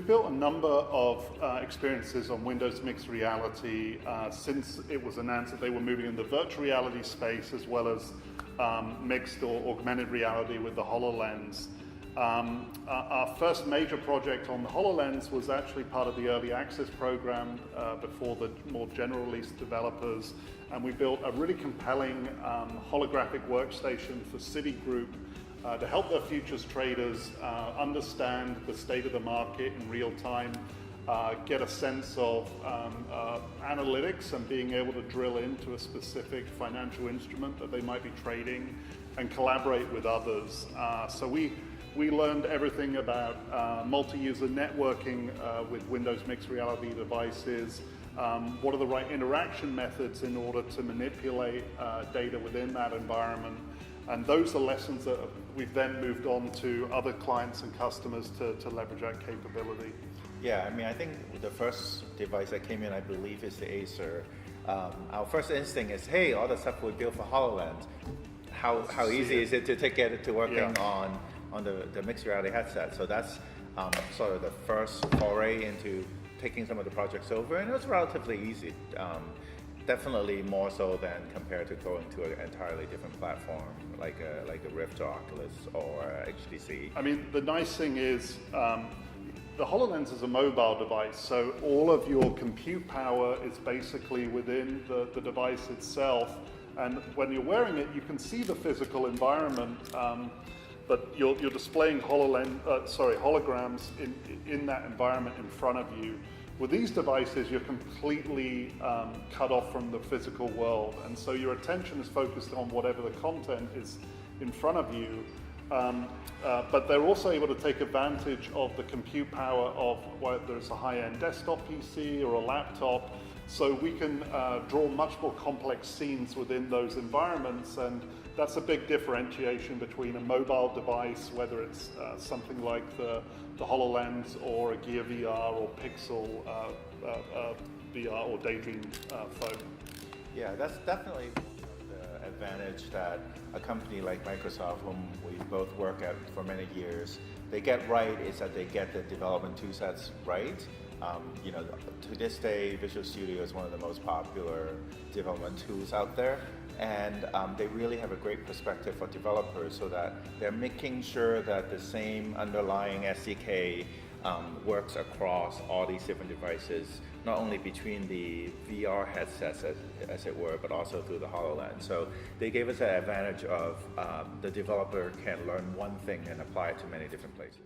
We've built a number of experiences on Windows Mixed Reality since it was announced that they were moving in the virtual reality space as well as mixed or augmented reality with the HoloLens. Our first major project on the HoloLens was actually part of the early access program before the more general release developers, and we built a really compelling holographic workstation for Citigroup to help their futures traders understand the state of the market in real time, get a sense of analytics and being able to drill into a specific financial instrument that they might be trading and collaborate with others. So we learned everything about multi-user networking with Windows Mixed Reality devices, what are the right interaction methods in order to manipulate data within that environment. And those are lessons that we've then moved on to other clients and customers to leverage that capability. Yeah, I mean, I think the first device that came in, I believe, is the Acer. Our first instinct is, hey, all the stuff we built for HoloLens, how easy is it to get it to working on the mixed reality headset? So that's sort of the first foray into taking some of the projects over, and it was relatively easy. Definitely more so than compared to going to an entirely different platform like a Rift or Oculus or HTC. I mean, the nice thing is the HoloLens is a mobile device, so all of your compute power is basically within the device itself. And when you're wearing it, you can see the physical environment, but you're displaying holograms in that environment in front of you. With these devices, you're completely cut off from the physical world, and so your attention is focused on whatever the content is in front of you. But they're also able to take advantage of the compute power of whether it's a high-end desktop PC or a laptop, so we can draw much more complex scenes within those environments, and that's a big differentiation between a mobile device, whether it's something like the HoloLens or a Gear VR or Pixel VR or Daydream phone. Yeah, that's definitely the advantage that a company like Microsoft, whom we both work at for many years, they get right is that they get the development tool sets right. You know, to this day, Visual Studio is one of the most popular development tools out there, and they really have a great perspective for developers so that they're making sure that the same underlying SDK works across all these different devices, not only between the VR headsets, as it were, but also through the HoloLens. So they gave us that advantage of the developer can learn one thing and apply it to many different places.